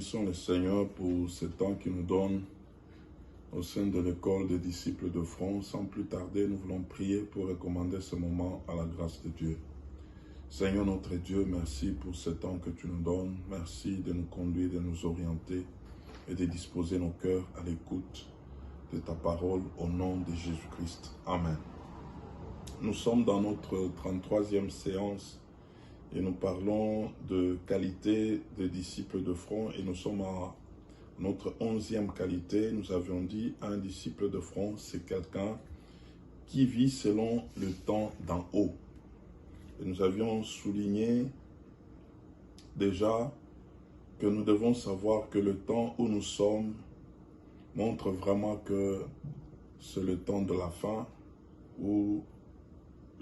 bénissons le Seigneur pour ce temps qu'il nous donne au sein de l'école des disciples de front. Sans plus tarder, nous voulons prier pour recommander ce moment à la grâce de Dieu. Seigneur notre Dieu, merci pour ce temps que tu nous donnes. Merci de nous conduire, de nous orienter et de disposer nos cœurs à l'écoute de ta parole au nom de Jésus-Christ. Amen. Nous sommes dans notre 33e séance et nous parlons de qualité des disciples de front et nous sommes à notre 11e qualité. Nous avions dit un disciple de front, c'est quelqu'un qui vit selon le temps d'en haut. Et nous avions souligné déjà que nous devons savoir que le temps où nous sommes montre vraiment que c'est le temps de la fin, où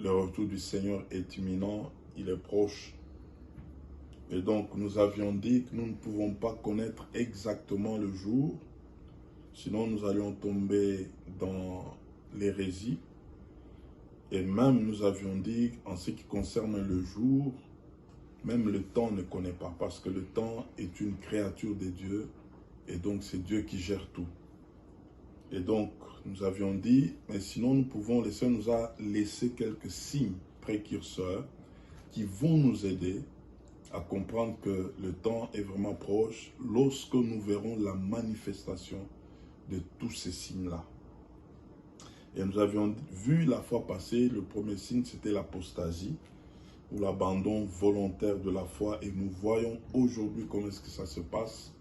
le retour du Seigneur est imminent, il est proche. Et donc nous avions dit que nous ne pouvons pas connaître exactement le jour, sinon nous allions tomber dans l'hérésie. Et même nous avions dit, en ce qui concerne le jour, même le temps ne connaît pas, parce que le temps est une créature de Dieu, et donc c'est Dieu qui gère tout. Et donc, nous avions dit, mais sinon nous pouvons, le Seigneur nous a laissé quelques signes précurseurs qui vont nous aider à comprendre que le temps est vraiment proche lorsque nous verrons la manifestation de tous ces signes-là. Et nous avions vu la fois passée, le premier signe, c'était l'apostasie, ou l'abandon volontaire de la foi. Et nous voyons aujourd'hui comment est-ce que ça se passe.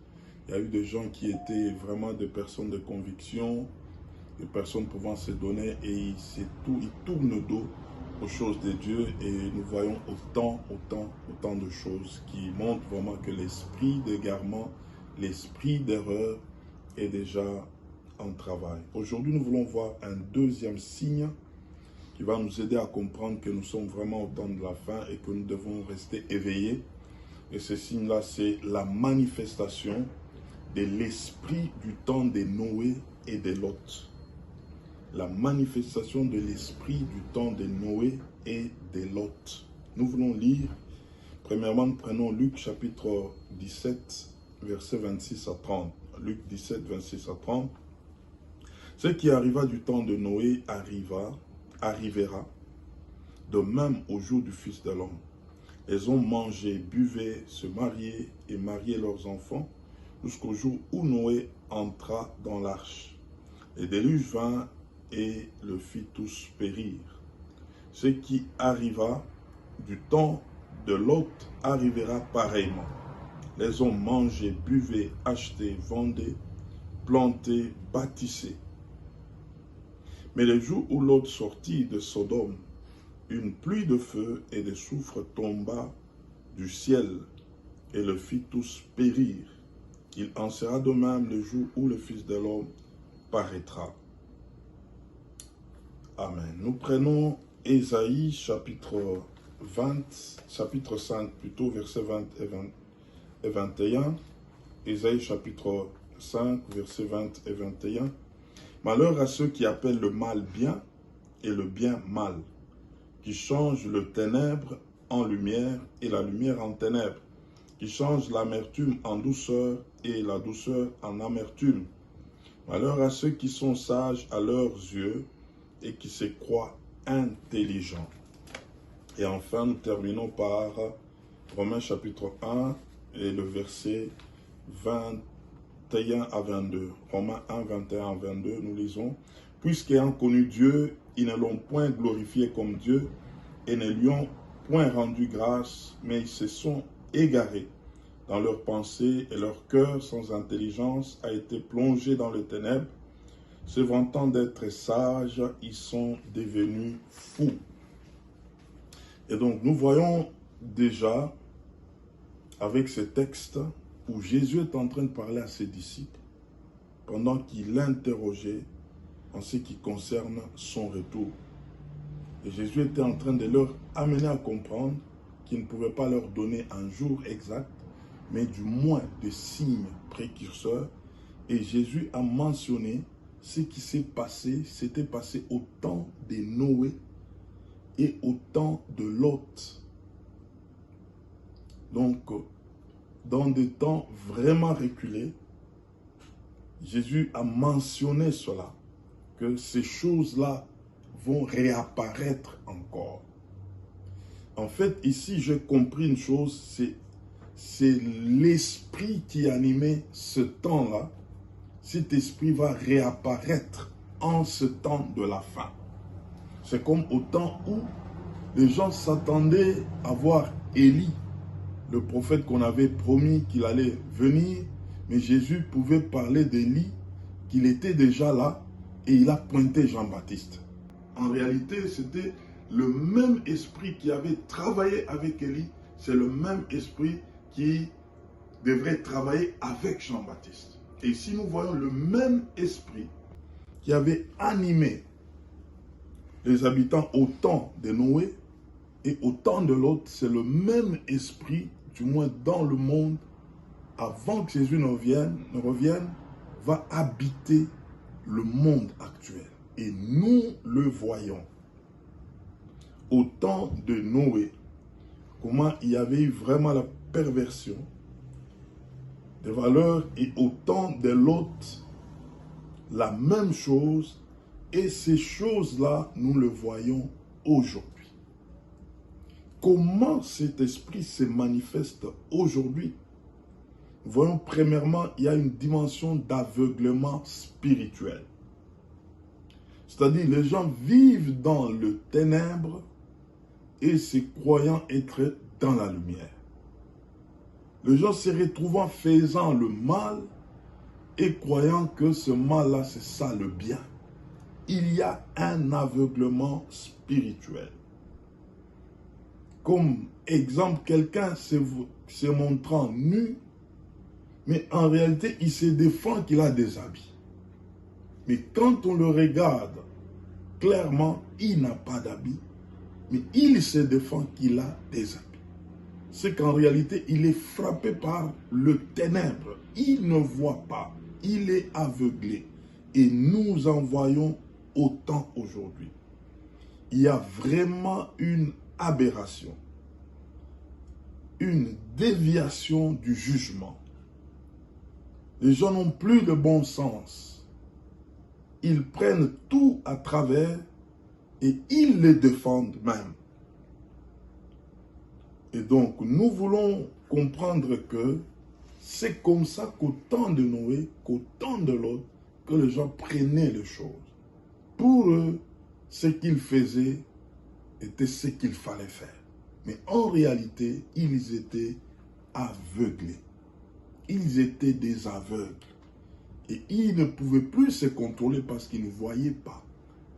Il y a eu des gens qui étaient vraiment des personnes de conviction, des personnes pouvant se donner, et ils tournent le dos aux choses de Dieu. Et nous voyons autant de choses qui montrent vraiment que l'esprit d'égarement, l'esprit d'erreur est déjà en travail. Aujourd'hui, nous voulons voir un deuxième signe qui va nous aider à comprendre que nous sommes vraiment au temps de la fin et que nous devons rester éveillés. Et ce signe-là, c'est la manifestation de l'esprit du temps de Noé et de Lot. La manifestation de l'esprit du temps de Noé et de Lot. Nous voulons lire, premièrement, nous prenons Luc chapitre 17, versets 26 à 30. Luc 17, 26 à 30. Ce qui arriva du temps de Noé arrivera, de même au jour du Fils de l'homme. Ils ont mangé, buvaient, se mariaient et mariaient leurs enfants, jusqu'au jour où Noé entra dans l'arche. Le déluge vint et le fit tous périr. Ce qui arriva du temps de Lot arrivera pareillement. Les hommes mangeaient, buvaient, achetaient, vendaient, plantaient, bâtissaient. Mais le jour où Lot sortit de Sodome, une pluie de feu et de soufre tomba du ciel et le fit tous périr. Il en sera de même le jour où le Fils de l'homme paraîtra. Amen. Nous prenons Ésaïe chapitre 5 plutôt, versets 20 et 21. Ésaïe chapitre 5, versets 20 et 21. Malheur à ceux qui appellent le mal bien et le bien mal, qui changent le ténèbre en lumière et la lumière en ténèbres, qui changent l'amertume en douceur et la douceur en amertume. Malheur à ceux qui sont sages à leurs yeux et qui se croient intelligents. Et enfin, nous terminons par Romains chapitre 1 et le verset 21 à 22. Romains 1, 21 à 22, nous lisons. Puisqu'ayant connu Dieu, ils ne l'ont point glorifié comme Dieu et ne lui ont point rendu grâce, mais ils se sont égarés dans leurs pensées et leur cœur sans intelligence a été plongé dans les ténèbres. Se vantant d'être sages, ils sont devenus fous. Et donc nous voyons déjà avec ce texte où Jésus est en train de parler à ses disciples pendant qu'il l'interrogeait en ce qui concerne son retour. Et Jésus était en train de leur amener à comprendre qu'il ne pouvait pas leur donner un jour exact, mais du moins des signes précurseurs. Et Jésus a mentionné ce qui s'est passé, s'était passé au temps de Noé et au temps de Lot. Donc, dans des temps vraiment reculés, Jésus a mentionné cela, que ces choses-là vont réapparaître encore. En fait, ici, j'ai compris une chose, c'est l'esprit qui animait ce temps-là. Cet esprit va réapparaître en ce temps de la fin. C'est comme au temps où les gens s'attendaient à voir Élie, le prophète qu'on avait promis qu'il allait venir, mais Jésus pouvait parler d'Élie, qu'il était déjà là, et il a pointé Jean-Baptiste. En réalité, c'était le même esprit qui avait travaillé avec Élie, c'est le même esprit qui devrait travailler avec Jean-Baptiste. Et si nous voyons le même esprit qui avait animé les habitants au temps de Noé et au temps de l'autre, c'est le même esprit, du moins dans le monde, avant que Jésus ne revienne, va habiter le monde actuel. Et nous le voyons. Au temps de Noé, comment il y avait eu vraiment la perversion des valeurs, et au temps de Lot, la même chose, et ces choses-là, nous le voyons aujourd'hui. Comment cet esprit se manifeste aujourd'hui? Voyons, premièrement, il y a une dimension d'aveuglement spirituel. C'est-à-dire, les gens vivent dans le ténèbre et se croyant être dans la lumière. Les gens se retrouvant faisant le mal et croyant que ce mal-là, c'est ça le bien. Il y a un aveuglement spirituel. Comme exemple, quelqu'un se montrant nu, mais en réalité, il se défend qu'il a des habits. Mais quand on le regarde, clairement, il n'a pas d'habits, mais il se défend qu'il a des habits. C'est qu'en réalité, il est frappé par le ténèbre. Il ne voit pas. Il est aveuglé. Et nous en voyons autant aujourd'hui. Il y a vraiment une aberration, une déviation du jugement. Les gens n'ont plus de bon sens. Ils prennent tout à travers et ils les défendent même. Et donc, nous voulons comprendre que c'est comme ça qu'au temps de Noé, qu'au temps de Lot, que les gens prenaient les choses. Pour eux, ce qu'ils faisaient était ce qu'il fallait faire. Mais en réalité, ils étaient aveuglés. Ils étaient des aveugles. Et ils ne pouvaient plus se contrôler parce qu'ils ne voyaient pas.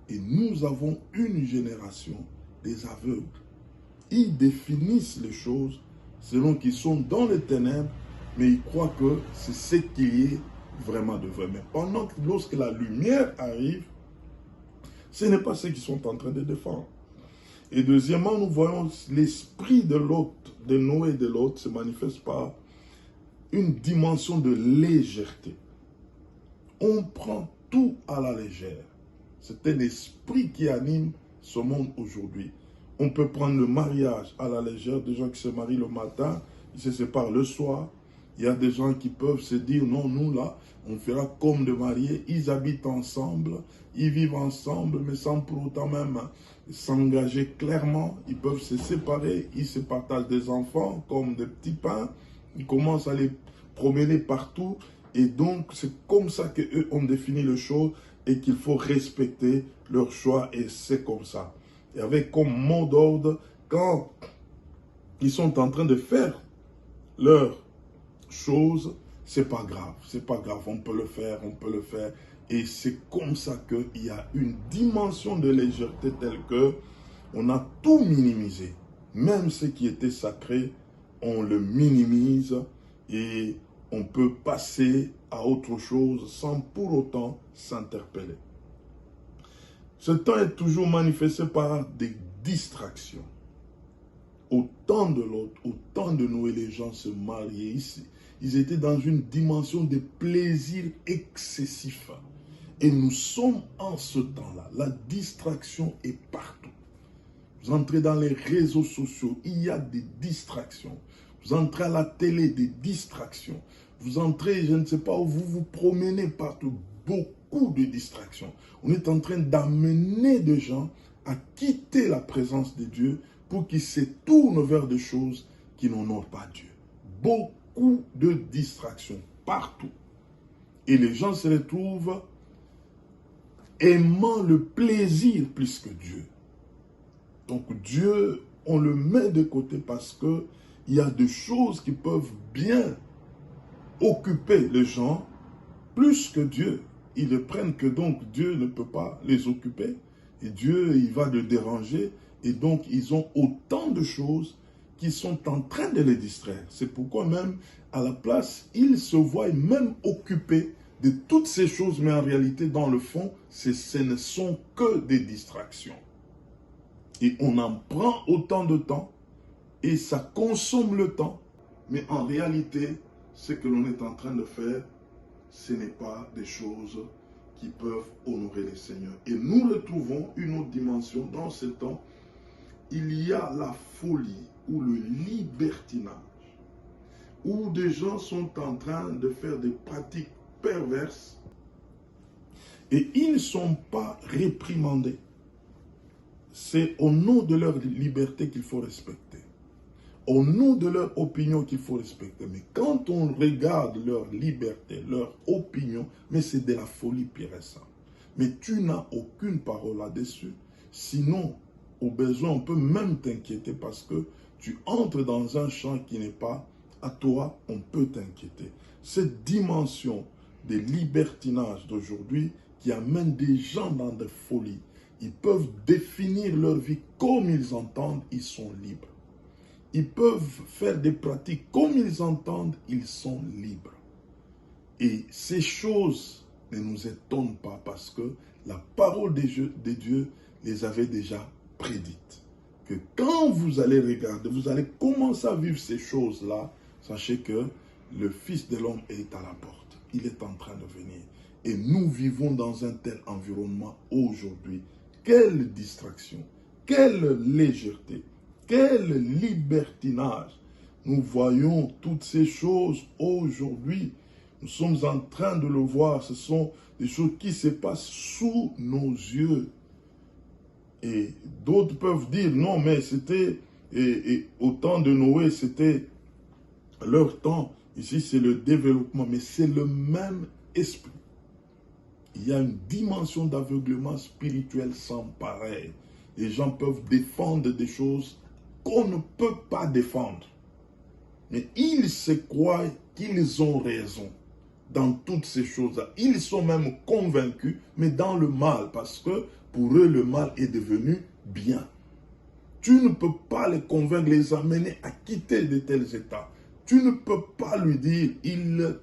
Et nous avons une génération des aveugles. Ils définissent les choses selon qu'ils sont dans les ténèbres, mais ils croient que c'est ce qui est vraiment de vrai. Mais pendant que lorsque la lumière arrive, ce n'est pas ce qu'ils sont en train de défendre. Et deuxièmement, nous voyons l'esprit de l'autre, de Noé et de l'autre, se manifeste par une dimension de légèreté. On prend tout à la légère. C'est un esprit qui anime ce monde aujourd'hui. On peut prendre le mariage à la légère, des gens qui se marient le matin, ils se séparent le soir. Il y a des gens qui peuvent se dire, non, nous là, on fera comme des mariés. Ils habitent ensemble, ils vivent ensemble, mais sans pour autant même s'engager clairement. Ils peuvent se séparer, ils se partagent des enfants comme des petits pains. Ils commencent à les promener partout. Et donc, c'est comme ça qu'eux ont défini les choses et qu'il faut respecter leur choix. Et c'est comme ça. Et avec comme mot d'ordre, quand ils sont en train de faire leurs choses, c'est pas grave. C'est pas grave, on peut le faire, on peut le faire. Et c'est comme ça qu'il y a une dimension de légèreté telle que on a tout minimisé. Même ce qui était sacré, on le minimise et on peut passer à autre chose sans pour autant s'interpeller. Ce temps est toujours manifesté par des distractions. Au temps de l'autre, au temps de Noé, les gens se mariaient ici. Ils étaient dans une dimension de plaisir excessif. Et nous sommes en ce temps-là. La distraction est partout. Vous entrez dans les réseaux sociaux, il y a des distractions. Vous entrez à la télé, des distractions. Vous entrez, je ne sais pas où, vous vous promenez partout. Beaucoup de distractions. On est en train d'amener des gens à quitter la présence de Dieu pour qu'ils se tournent vers des choses qui n'honorent pas Dieu. Beaucoup de distractions partout. Et les gens se retrouvent aimant le plaisir plus que Dieu. Donc Dieu, on le met de côté parce que il y a des choses qui peuvent bien occuper les gens plus que Dieu. Ils ne prennent que donc Dieu ne peut pas les occuper. Et Dieu, il va les déranger. Et donc, ils ont autant de choses qui sont en train de les distraire. C'est pourquoi même, à la place, ils se voient même occupés de toutes ces choses. Mais en réalité, dans le fond, ce ne sont que des distractions. Et on en prend autant de temps. Et ça consomme le temps. Mais en réalité, ce que l'on est en train de faire, ce n'est pas des choses qui peuvent honorer le Seigneur. Et nous retrouvons une autre dimension dans ce temps. Il y a la folie ou le libertinage, où des gens sont en train de faire des pratiques perverses et ils ne sont pas réprimandés. C'est au nom de leur liberté qu'il faut respecter. Au nom de leur opinion qu'il faut respecter. Mais quand on regarde leur liberté, leur opinion, mais c'est de la folie pire et simple. Mais tu n'as aucune parole là-dessus. Sinon, au besoin, on peut même t'inquiéter parce que tu entres dans un champ qui n'est pas à toi, on peut t'inquiéter. Cette dimension de libertinage d'aujourd'hui qui amène des gens dans des folies, ils peuvent définir leur vie comme ils entendent, ils sont libres. Ils peuvent faire des pratiques comme ils entendent, ils sont libres. Et ces choses ne nous étonnent pas parce que la parole de Dieu les avait déjà prédites. Que quand vous allez regarder, vous allez commencer à vivre ces choses-là, sachez que le Fils de l'homme est à la porte. Il est en train de venir. Et nous vivons dans un tel environnement aujourd'hui. Quelle distraction, quelle légèreté. Quel libertinage. Nous voyons toutes ces choses aujourd'hui. Nous sommes en train de le voir. Ce sont des choses qui se passent sous nos yeux. Et d'autres peuvent dire, non, mais c'était, au temps de Noé, c'était leur temps. Ici, c'est le développement. Mais c'est le même esprit. Il y a une dimension d'aveuglement spirituel sans pareil. Les gens peuvent défendre des choses qu'on ne peut pas défendre. Mais ils se croient qu'ils ont raison dans toutes ces choses-là. Ils sont même convaincus, mais dans le mal, parce que pour eux, le mal est devenu bien. Tu ne peux pas les convaincre, les amener à quitter de tels états. Tu ne peux pas lui dire, il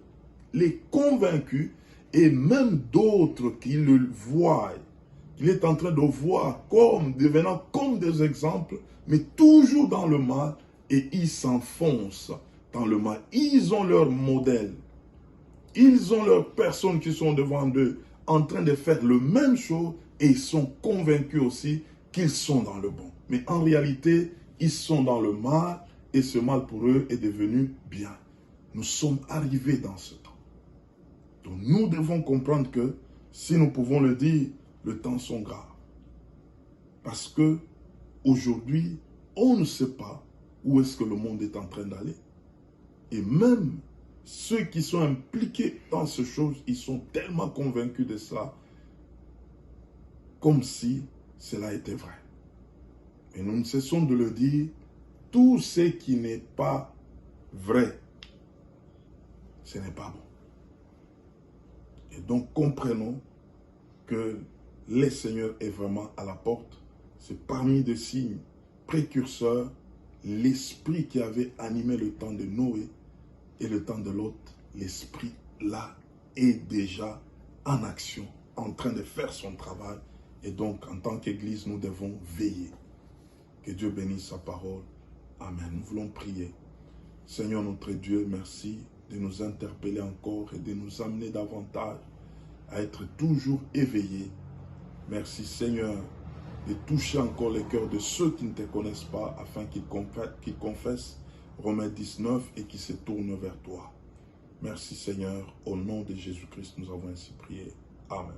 les convaincu, et même d'autres qui le voient, qu'il est en train de voir comme devenant comme des exemples, mais toujours dans le mal, et ils s'enfoncent dans le mal. Ils ont leur modèle. Ils ont leurs personnes qui sont devant eux, en train de faire le même chose, et ils sont convaincus aussi qu'ils sont dans le bon. Mais en réalité, ils sont dans le mal, et ce mal pour eux est devenu bien. Nous sommes arrivés dans ce temps. Donc nous devons comprendre que, si nous pouvons le dire, le temps sont graves. Parce que aujourd'hui, on ne sait pas où est-ce que le monde est en train d'aller. Et même ceux qui sont impliqués dans ces choses, ils sont tellement convaincus de cela, comme si cela était vrai. Et nous ne cessons de le dire, tout ce qui n'est pas vrai, ce n'est pas bon. Et donc comprenons que le Seigneur est vraiment à la porte. C'est parmi des signes précurseurs, l'esprit qui avait animé le temps de Noé et le temps de Lot, l'esprit là est déjà en action, en train de faire son travail. Et donc, en tant qu'Église, nous devons veiller. Que Dieu bénisse sa parole. Amen. Nous voulons prier. Seigneur notre Dieu, merci de nous interpeller encore et de nous amener davantage à être toujours éveillés. Merci Seigneur de toucher encore les cœurs de ceux qui ne te connaissent pas afin qu'ils confessent remet 19 et qui se tourne vers toi. Merci Seigneur, au nom de Jésus-Christ, nous avons ainsi prié. Amen.